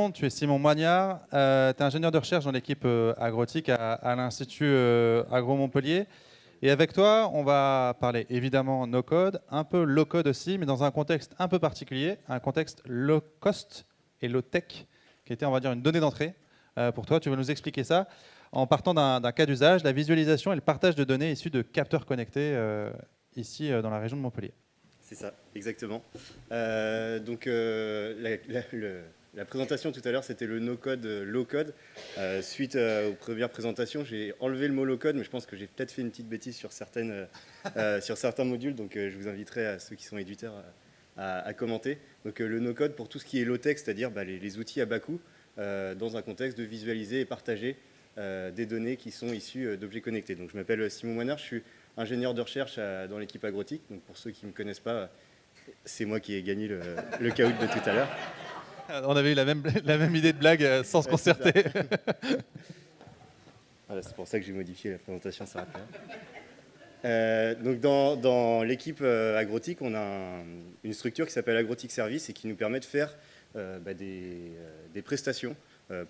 présentation, tu es Simon Moignard, tu es ingénieur de recherche dans l'équipe agrotique à l'Institut Agro-Montpellier. Et avec toi, on va parler évidemment no-code, un peu low-code aussi, mais dans un contexte un peu particulier, un contexte low-cost et low-tech, qui était, on va dire, une donnée d'entrée. Pour toi, tu vas nous expliquer ça en partant d'un cas d'usage, la visualisation et le partage de données issues de capteurs connectés ici dans la région de Montpellier. C'est ça, exactement. La présentation tout à l'heure, c'était le no-code, low-code. Suite aux premières présentations, j'ai enlevé le mot low-code, mais je pense que j'ai peut-être fait une petite bêtise sur certains modules, donc je vous inviterai à ceux qui sont éditeurs à commenter. Donc le no-code pour tout ce qui est low-tech, c'est-à-dire les outils à bas coût, dans un contexte de visualiser et partager des données qui sont issues d'objets connectés. Donc je m'appelle Simon Moignard, je suis ingénieur de recherche dans l'équipe agrotique. Donc pour ceux qui ne me connaissent pas, c'est moi qui ai gagné le caout de tout à l'heure. On avait eu la même idée de blague sans se concerter. Voilà, c'est pour ça que j'ai modifié la présentation, ça rappelle. Donc dans l'équipe agrotique, on a une structure qui s'appelle Agrotique Service et qui nous permet de faire des prestations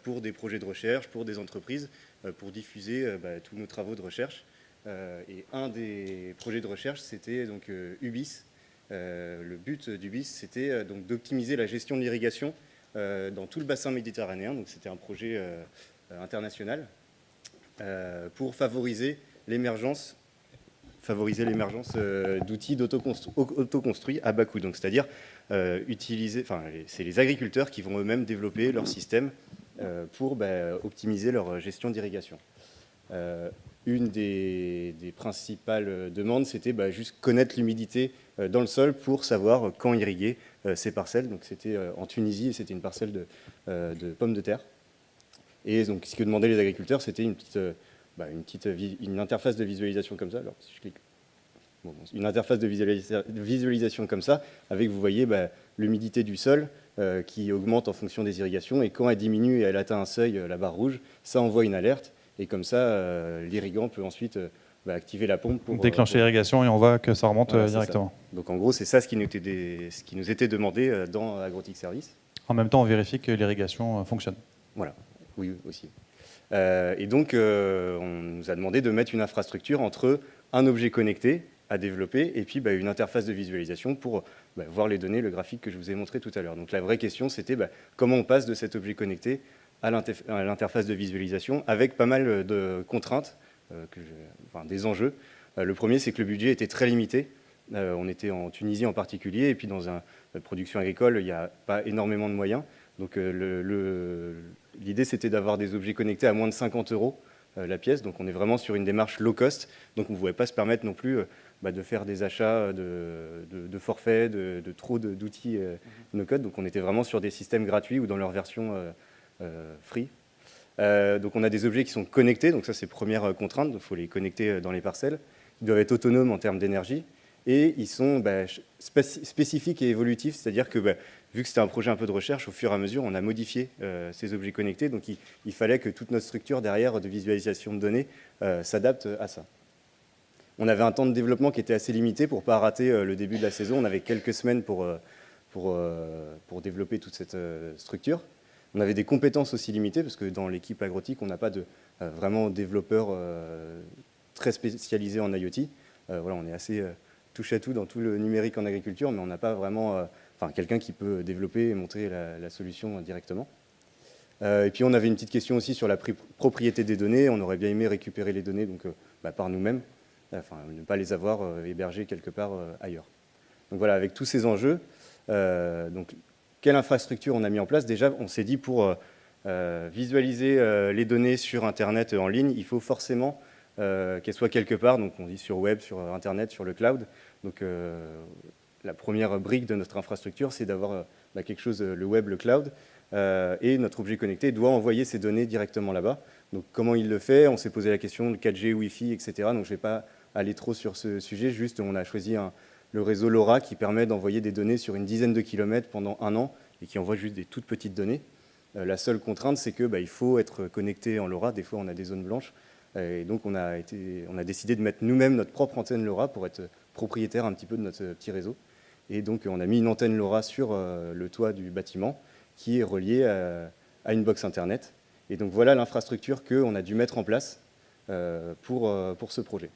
pour des projets de recherche, pour des entreprises, pour diffuser tous nos travaux de recherche. Et un des projets de recherche, c'était donc UBIS. Le but d'UBIS, c'était donc d'optimiser la gestion de l'irrigation dans tout le bassin méditerranéen. Donc c'était un projet international pour favoriser l'émergence d'outils d'autoconstruits à bas coût. Donc c'est-à-dire c'est les agriculteurs qui vont eux-mêmes développer leur système pour optimiser leur gestion d'irrigation. Une des principales demandes, c'était juste connaître l'humidité dans le sol pour savoir quand irriguer ces parcelles. Donc c'était en Tunisie et c'était une parcelle de pommes de terre. Et donc ce que demandaient les agriculteurs, c'était une interface de visualisation comme ça. Alors si je clique, une interface de visualisation comme ça, avec, vous voyez, l'humidité du sol qui augmente en fonction des irrigations, et quand elle diminue et elle atteint un seuil, la barre rouge, ça envoie une alerte. Et comme ça, l'irrigant peut ensuite activer la pompe pour déclencher l'irrigation et on voit que ça remonte directement. Donc en gros, c'est ça ce qui nous était demandé dans Agrotique Service. En même temps, on vérifie que l'irrigation fonctionne. Voilà, oui, aussi. Et donc, on nous a demandé de mettre une infrastructure entre un objet connecté à développer et puis une interface de visualisation pour voir les données, le graphique que je vous ai montré tout à l'heure. Donc la vraie question, c'était comment on passe de cet objet connecté à l'interface de visualisation, avec pas mal de contraintes, des enjeux. Le premier, c'est que le budget était très limité. On était en Tunisie en particulier, et puis dans une production agricole, il n'y a pas énormément de moyens. Donc l'idée, c'était d'avoir des objets connectés à moins de 50 € la pièce. Donc on est vraiment sur une démarche low cost. Donc on ne pouvait pas se permettre non plus de faire des achats de forfaits, de trop d'outils no-code. Donc on était vraiment sur des systèmes gratuits ou dans leur version free. Donc on a des objets qui sont connectés, donc ça c'est première contrainte, il faut les connecter dans les parcelles. Ils doivent être autonomes en termes d'énergie et ils sont spécifiques et évolutifs, c'est-à-dire que vu que c'était un projet un peu de recherche, au fur et à mesure on a modifié ces objets connectés, donc il fallait que toute notre structure derrière de visualisation de données s'adapte à ça. On avait un temps de développement qui était assez limité pour ne pas rater le début de la saison, on avait quelques semaines pour développer toute cette structure. On avait des compétences aussi limitées, parce que dans l'équipe agrotique, on n'a pas de vraiment développeurs très spécialisés en IoT. Voilà, on est assez touche à tout dans tout le numérique en agriculture, mais on n'a pas vraiment quelqu'un qui peut développer et montrer la solution directement. Et puis on avait une petite question aussi sur la propriété des données. On aurait bien aimé récupérer les données par nous-mêmes, ne pas les avoir hébergées quelque part ailleurs. Donc voilà, avec tous ces enjeux, quelle infrastructure on a mis en place? Déjà, on s'est dit pour visualiser les données sur Internet en ligne, il faut forcément qu'elles soient quelque part. Donc on dit sur web, sur Internet, sur le cloud. Donc la première brique de notre infrastructure, c'est d'avoir quelque chose, le web, le cloud. Et notre objet connecté doit envoyer ces données directement là-bas. Donc comment il le fait? On s'est posé la question de 4G, Wi-Fi, etc. Donc je ne vais pas aller trop sur ce sujet. Juste, on a choisi le réseau LoRa qui permet d'envoyer des données sur une dizaine de kilomètres pendant 1 an et qui envoie juste des toutes petites données. La seule contrainte, c'est qu'il faut être connecté en LoRa. Des fois, on a des zones blanches. Et donc, on a décidé de mettre nous-mêmes notre propre antenne LoRa pour être propriétaire un petit peu de notre petit réseau. Et donc, on a mis une antenne LoRa sur le toit du bâtiment qui est reliée à une box Internet. Et donc voilà l'infrastructure qu'on a dû mettre en place pour ce projet.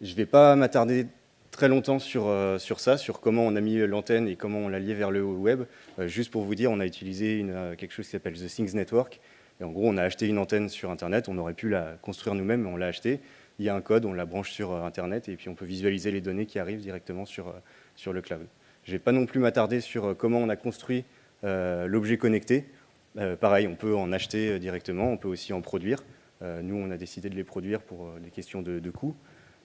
Je ne vais pas m'attarder très longtemps sur ça, sur comment on a mis l'antenne et comment on l'a lié vers le web. Juste pour vous dire, on a utilisé quelque chose qui s'appelle The Things Network. Et en gros, on a acheté une antenne sur Internet. On aurait pu la construire nous-mêmes, mais on l'a achetée. Il y a un code, on la branche sur Internet et puis on peut visualiser les données qui arrivent directement sur le cloud. Je ne vais pas non plus m'attarder sur comment on a construit l'objet connecté. Pareil, on peut en acheter directement, on peut aussi en produire. Nous, on a décidé de les produire pour des questions de coût.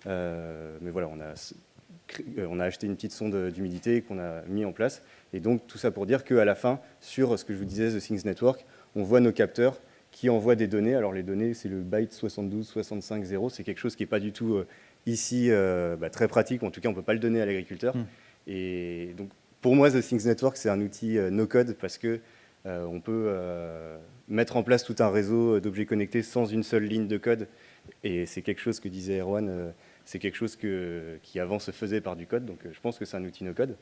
Mais voilà, on a acheté une petite sonde d'humidité qu'on a mis en place. Et donc, tout ça pour dire qu'à la fin, sur ce que je vous disais, The Things Network, on voit nos capteurs qui envoient des données. Alors, les données, c'est le byte 7265.0. C'est quelque chose qui n'est pas du tout ici très pratique. En tout cas, on ne peut pas le donner à l'agriculteur. Et donc, pour moi, The Things Network, c'est un outil no-code parce que on peut mettre en place tout un réseau d'objets connectés sans une seule ligne de code. Et c'est quelque chose que disait Erwan, c'est quelque chose qui avant se faisait par du code. Donc, je pense que c'est un outil no-code.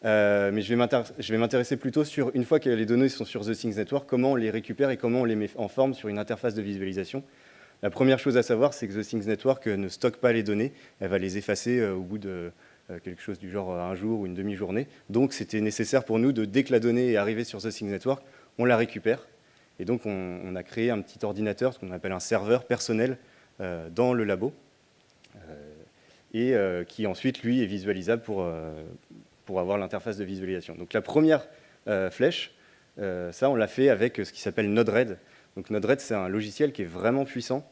Mais je vais m'intéresser plutôt sur, une fois que les données sont sur The Things Network, comment on les récupère et comment on les met en forme sur une interface de visualisation. La première chose à savoir, c'est que The Things Network ne stocke pas les données, elle va les effacer au bout de quelque chose du genre un jour ou une demi-journée. Donc c'était nécessaire pour nous dès que la donnée est arrivée sur The Things Network, on la récupère. Et donc on a créé un petit ordinateur, ce qu'on appelle un serveur personnel dans le labo, et qui ensuite, lui, est visualisable pour avoir l'interface de visualisation. Donc la première flèche, ça on l'a fait avec ce qui s'appelle Node-RED. Donc Node-RED, c'est un logiciel qui est vraiment puissant,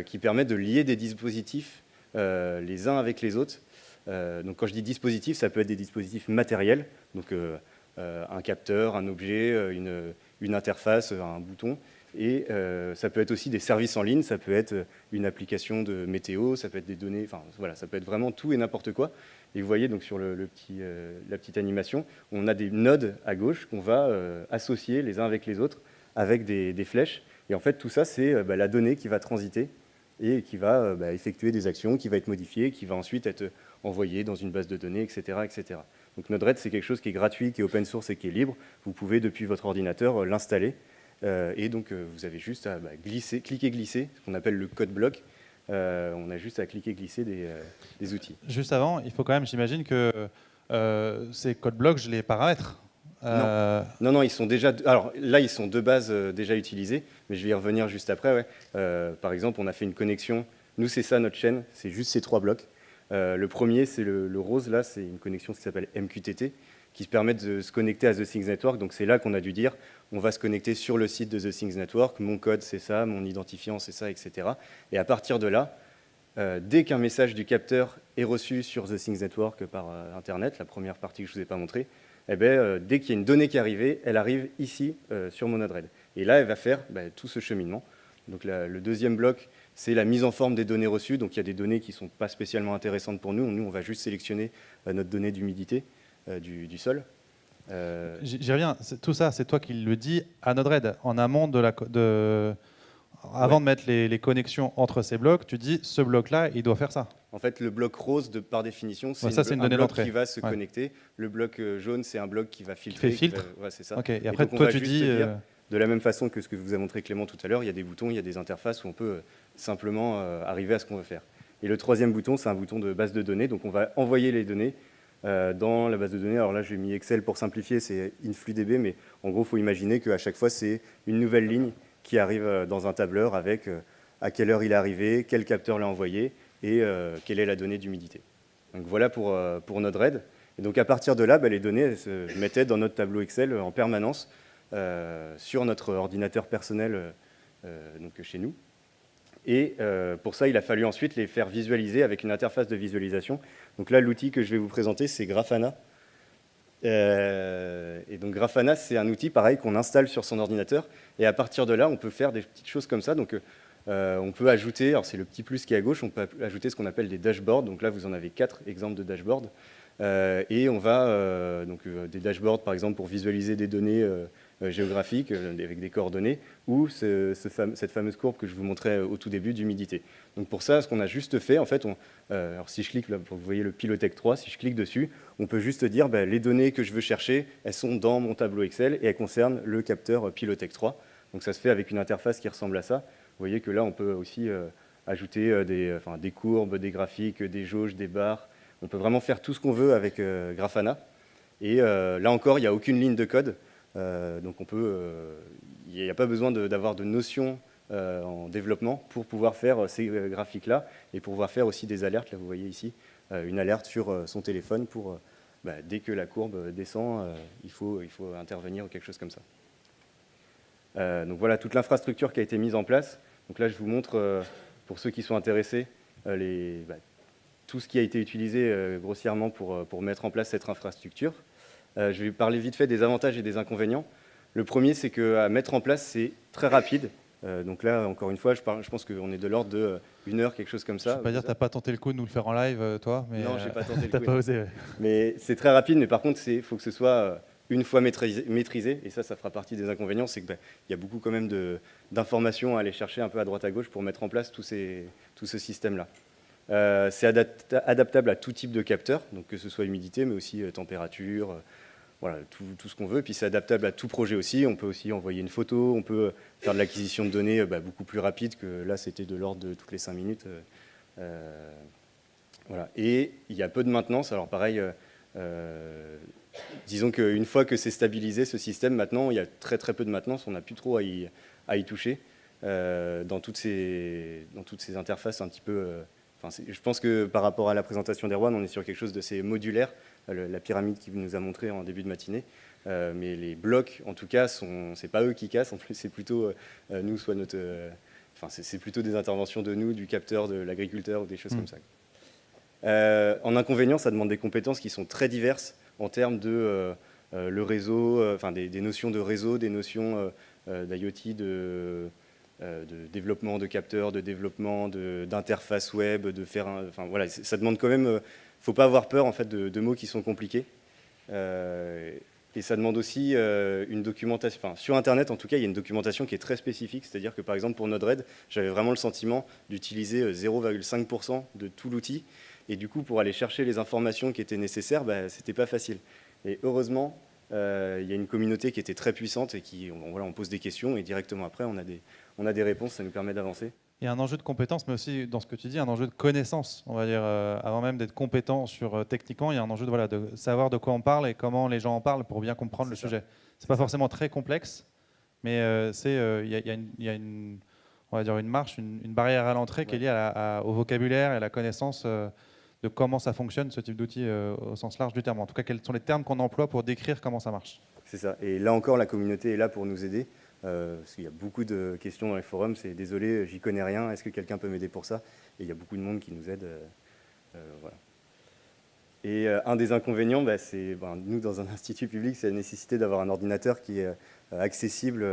qui permet de lier des dispositifs les uns avec les autres. Donc quand je dis dispositif, ça peut être des dispositifs matériels, donc un capteur, un objet, une interface, un bouton, et ça peut être aussi des services en ligne, ça peut être une application de météo, ça peut être des données, enfin voilà, ça peut être vraiment tout et n'importe quoi. Et vous voyez donc sur la petite animation, on a des nodes à gauche qu'on va associer les uns avec les autres avec des flèches. Et en fait, tout ça, c'est la donnée qui va transiter et qui va effectuer des actions, qui va être modifiée, qui va ensuite être envoyée dans une base de données, etc. etc. Donc Node-RED, c'est quelque chose qui est gratuit, qui est open source et qui est libre. Vous pouvez, depuis votre ordinateur, l'installer. Et donc, vous avez juste à cliquer-glisser, ce qu'on appelle le code block. On a juste à cliquer-glisser des outils. Juste avant, il faut quand même, j'imagine que ces code blocks, je les paramètre. Non, ils sont déjà. Alors là, ils sont de base déjà utilisés, mais je vais y revenir juste après. Ouais. Par exemple, on a fait une connexion. Nous, c'est ça notre chaîne, c'est juste ces 3 blocs. Le premier, c'est le rose, là, c'est une connexion qui s'appelle MQTT, qui permet de se connecter à The Things Network. Donc c'est là qu'on a dû dire, on va se connecter sur le site de The Things Network, mon code c'est ça, mon identifiant c'est ça, etc. Et à partir de là, dès qu'un message du capteur est reçu sur The Things Network par Internet, la première partie que je ne vous ai pas montrée, dès qu'il y a une donnée qui est arrivée, elle arrive ici sur mon Node-RED. Et là, elle va faire tout ce cheminement. Donc le deuxième bloc, c'est la mise en forme des données reçues. Donc il y a des données qui ne sont pas spécialement intéressantes pour nous. Nous, on va juste sélectionner notre donnée d'humidité du sol. J'y reviens. Tout ça, c'est toi qui le dis à Node-RED. En amont avant de mettre les connexions entre ces blocs, tu dis ce bloc-là, il doit faire ça. En fait, le bloc rose, par définition, c'est un bloc qui va se connecter. Le bloc jaune, c'est un bloc qui va filtrer. Qui fait filtre. C'est ça. Okay. Et après, toi, tu dis... De la même façon que ce que vous a montré Clément tout à l'heure, il y a des boutons, il y a des interfaces où on peut simplement arriver à ce qu'on veut faire. Et le troisième bouton, c'est un bouton de base de données. Donc on va envoyer les données dans la base de données. Alors là, j'ai mis Excel pour simplifier, c'est InfluDB, mais en gros, il faut imaginer qu'à chaque fois, c'est une nouvelle ligne qui arrive dans un tableur avec à quelle heure il est arrivé, quel capteur l'a envoyé et quelle est la donnée d'humidité. Donc voilà pour Node-RED. Et donc à partir de là, les données elles se mettaient dans notre tableau Excel en permanence sur notre ordinateur personnel donc chez nous. Et pour ça, il a fallu ensuite les faire visualiser avec une interface de visualisation. Donc là, l'outil que je vais vous présenter, c'est Grafana. Et donc Grafana, c'est un outil pareil qu'on installe sur son ordinateur. Et à partir de là, on peut faire des petites choses comme ça. Donc on peut ajouter, alors c'est le petit plus qui est à gauche, on peut ajouter ce qu'on appelle des dashboards. Donc là, vous en avez 4 exemples de dashboards. Et on va, des dashboards par exemple pour visualiser des données géographique avec des coordonnées, ou cette fameuse courbe que je vous montrais au tout début d'humidité. Donc pour ça, ce qu'on a juste fait, en fait, alors si je clique, là, vous voyez le Pilotech 3, si je clique dessus, on peut juste dire les données que je veux chercher, elles sont dans mon tableau Excel et elles concernent le capteur Pilotech 3. Donc ça se fait avec une interface qui ressemble à ça. Vous voyez que là, on peut aussi ajouter des courbes, des graphiques, des jauges, des barres. On peut vraiment faire tout ce qu'on veut avec Grafana. Et là encore, il n'y a aucune ligne de code. Donc il n'y a pas besoin d'avoir de notions en développement pour pouvoir faire ces graphiques-là et pour pouvoir faire aussi des alertes. Là, vous voyez ici, une alerte sur son téléphone pour, dès que la courbe descend, il faut intervenir ou quelque chose comme ça. Donc voilà toute l'infrastructure qui a été mise en place. Donc là, je vous montre, pour ceux qui sont intéressés, tout ce qui a été utilisé grossièrement pour mettre en place cette infrastructure. Je vais parler vite fait des avantages et des inconvénients. Le premier, c'est qu'à mettre en place, c'est très rapide. Donc là, encore une fois, je pense qu'on est de l'ordre d'1 heure, quelque chose comme ça. Je ne vais pas dire que tu n'as pas tenté le coup de nous le faire en live, toi. Mais non, je n'ai pas tenté le coup. Tu n'as pas osé. Ouais. Mais c'est très rapide, mais par contre, il faut que ce soit une fois maîtrisé. Et ça fera partie des inconvénients. C'est qu'il y a beaucoup quand même d'informations à aller chercher un peu à droite à gauche pour mettre en place tout ce système-là. C'est adaptable à tout type de capteur, donc que ce soit humidité, mais aussi température, voilà, tout ce qu'on veut. Puis c'est adaptable à tout projet aussi. On peut aussi envoyer une photo, on peut faire de l'acquisition de données beaucoup plus rapide que là, c'était de l'ordre de toutes les 5 minutes. Voilà. Et il y a peu de maintenance. Alors pareil, disons qu'une fois que c'est stabilisé, ce système, maintenant, il y a très très peu de maintenance. On n'a plus trop à y toucher dans toutes ces interfaces un petit peu... je pense que par rapport à la présentation d'Erwan, on est sur quelque chose de assez modulaire, la pyramide qu'il nous a montré en début de matinée. Mais les blocs, en tout cas, c'est pas eux qui cassent, en plus c'est plutôt nous, soit notre... c'est plutôt des interventions de nous, du capteur, de l'agriculteur ou des choses comme ça. En inconvénient, ça demande des compétences qui sont très diverses en termes de le réseau, des notions de réseau, des notions d'IoT, de développement de capteurs, de développement d'interface web, de faire voilà, ça demande quand même, faut pas avoir peur en fait de mots qui sont compliqués. Et ça demande aussi une documentation. Sur Internet, en tout cas, il y a une documentation qui est très spécifique. C'est-à-dire que, par exemple, pour Node-RED, j'avais vraiment le sentiment d'utiliser 0,5% de tout l'outil. Et du coup, pour aller chercher les informations qui étaient nécessaires, c'était pas facile. Et heureusement, il y a une communauté qui était très puissante et on pose des questions et directement après, on a des réponses, ça nous permet d'avancer. Il y a un enjeu de compétence, mais aussi, dans ce que tu dis, un enjeu de connaissance. On va dire, avant même d'être compétent sur techniquement, il y a un enjeu de savoir de quoi on parle et comment les gens en parlent pour bien comprendre le sujet. C'est pas forcément très complexe, mais il y a une, on va dire une marche, une barrière à l'entrée qui est liée au vocabulaire et à la connaissance de comment ça fonctionne, ce type d'outil au sens large du terme. En tout cas, quels sont les termes qu'on emploie pour décrire comment ça marche. C'est ça. Et là encore, la communauté est là pour nous aider. Parce qu'il y a beaucoup de questions dans les forums, c'est désolé, j'y connais rien, est-ce que quelqu'un peut m'aider pour ça? Et il y a beaucoup de monde qui nous aide. Voilà. Et un des inconvénients, c'est nous, dans un institut public, c'est la nécessité d'avoir un ordinateur qui est accessible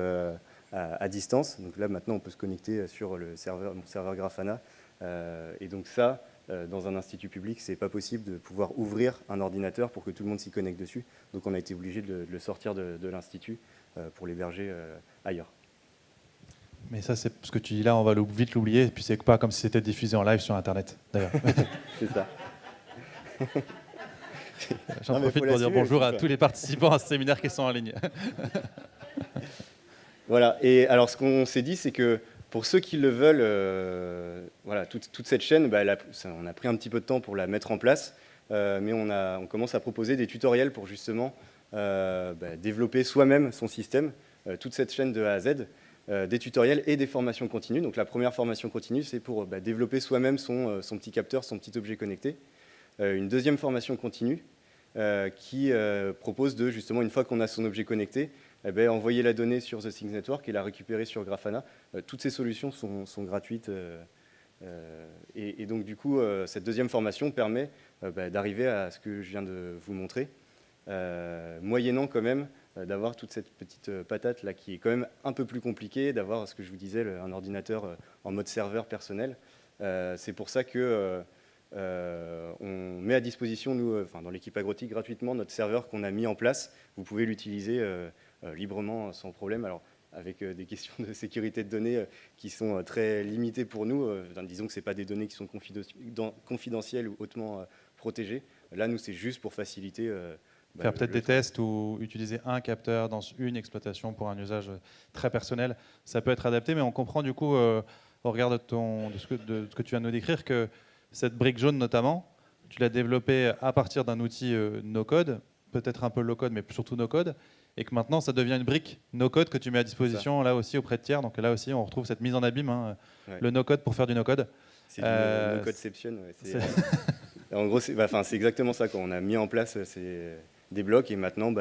à distance. Donc là, maintenant, on peut se connecter sur mon serveur Grafana. Et donc ça, dans un institut public, c'est pas possible de pouvoir ouvrir un ordinateur pour que tout le monde s'y connecte dessus. Donc on a été obligé de le sortir de l'institut pour l'héberger ailleurs. Mais ça, c'est ce que tu dis là, on va vite l'oublier. Et puis c'est pas comme si c'était diffusé en live sur Internet, d'ailleurs. C'est ça. J'en profite pour dire bonjour à tous les participants à ce séminaire qui sont en ligne. Voilà. Et alors, ce qu'on s'est dit, c'est que pour ceux qui le veulent, voilà, toute cette chaîne, on a pris un petit peu de temps pour la mettre en place, mais on commence à proposer des tutoriels pour justement développer soi-même son système, toute cette chaîne de A à Z, des tutoriels et des formations continues. Donc la première formation continue, c'est pour développer soi-même son petit capteur, son petit objet connecté. Une deuxième formation continue qui propose de, justement, une fois qu'on a son objet connecté, envoyer la donnée sur The Things Network et la récupérer sur Grafana. Toutes ces solutions sont gratuites. Et donc, du coup, cette deuxième formation permet d'arriver à ce que je viens de vous montrer, moyennant quand même d'avoir toute cette petite patate là qui est quand même un peu plus compliquée, d'avoir ce que je vous disais, un ordinateur en mode serveur personnel. C'est pour ça que on met à disposition, nous, dans l'équipe Agrotique, gratuitement notre serveur qu'on a mis en place. Vous pouvez l'utiliser librement, sans problème. Alors, avec des questions de sécurité de données qui sont très limitées pour nous. Disons que ce n'est pas des données qui sont confidentielles ou hautement protégées. Là, nous, c'est juste pour faciliter... faire peut-être des tests ou utiliser un capteur dans une exploitation pour un usage très personnel. Ça peut être adapté, mais on comprend du coup, au regard de ce que tu viens de nous décrire, que cette brique jaune notamment, tu l'as développée à partir d'un outil no-code, peut-être un peu low-code, mais surtout no-code, et que maintenant ça devient une brique no-code que tu mets à disposition là aussi auprès de tiers. Donc là aussi, on retrouve cette mise en abîme, hein, le no-code pour faire du no-code. C'est du no-codeception. En gros, c'est exactement ça. Quand on a mis en place des blocs et maintenant,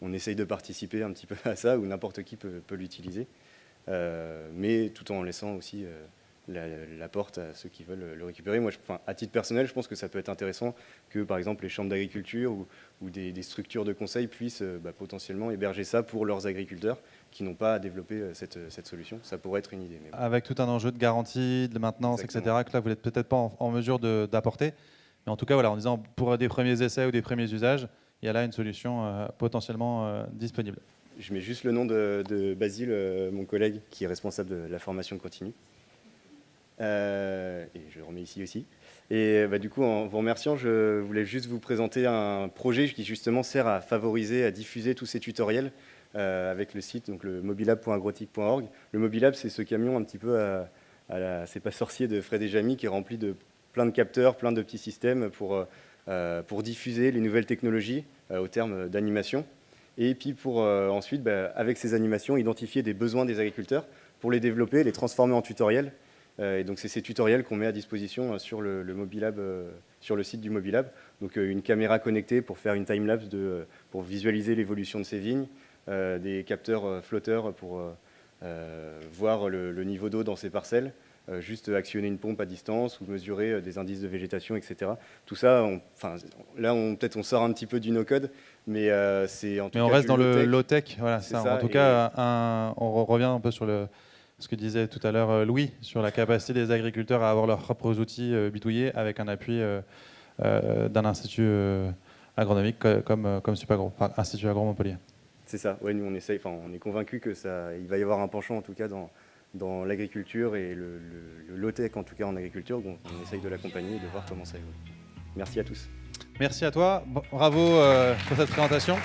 on essaye de participer un petit peu à ça, où n'importe qui peut l'utiliser, mais tout en laissant aussi la porte à ceux qui veulent le récupérer. Moi, à titre personnel, je pense que ça peut être intéressant que, par exemple, les chambres d'agriculture ou des structures de conseil puissent potentiellement héberger ça pour leurs agriculteurs qui n'ont pas à développer cette solution. Ça pourrait être une idée. Mais bon. Avec tout un enjeu de garantie, de maintenance, exactement. etc., que là, vous n'êtes peut-être pas en mesure d'apporter. Mais en tout cas, voilà, en disant pour des premiers essais ou des premiers usages, il y a là une solution potentiellement disponible. Je mets juste le nom de Basile, mon collègue, qui est responsable de la formation continue. Et je le remets ici aussi. Et du coup, en vous remerciant, je voulais juste vous présenter un projet qui justement sert à favoriser, à diffuser tous ces tutoriels avec le site, donc le mobilab.agrotic.org. Le Mobilab, c'est ce camion un petit peu c'est pas sorcier de Fred et Jamy qui est rempli de plein de capteurs, plein de petits systèmes pour diffuser les nouvelles technologies au terme d'animation. Et puis pour ensuite, avec ces animations, identifier des besoins des agriculteurs pour les développer, les transformer en tutoriels. Et donc c'est ces tutoriels qu'on met à disposition sur le Mobilab, sur le site du Mobilab. Donc une caméra connectée pour faire une timelapse pour visualiser l'évolution de ces vignes, des capteurs flotteurs pour voir le niveau d'eau dans ces parcelles, juste actionner une pompe à distance ou mesurer des indices de végétation, etc. Tout ça, là peut-être on sort un petit peu du no-code, mais c'est en tout cas on reste dans le low-tech. Voilà, ça. En tout cas, on revient un peu sur ce que disait tout à l'heure Louis, sur la capacité des agriculteurs à avoir leurs propres outils bidouillés avec un appui d'un institut agronomique comme Supagro, enfin Institut Agro Montpellier. C'est ça, ouais, nous on essaye, on est convaincus qu'il va y avoir un penchant en tout cas dans l'agriculture et le low-tech en tout cas en agriculture, donc on essaye de l'accompagner et de voir comment ça évolue. Merci à tous. Merci à toi, bravo pour cette présentation.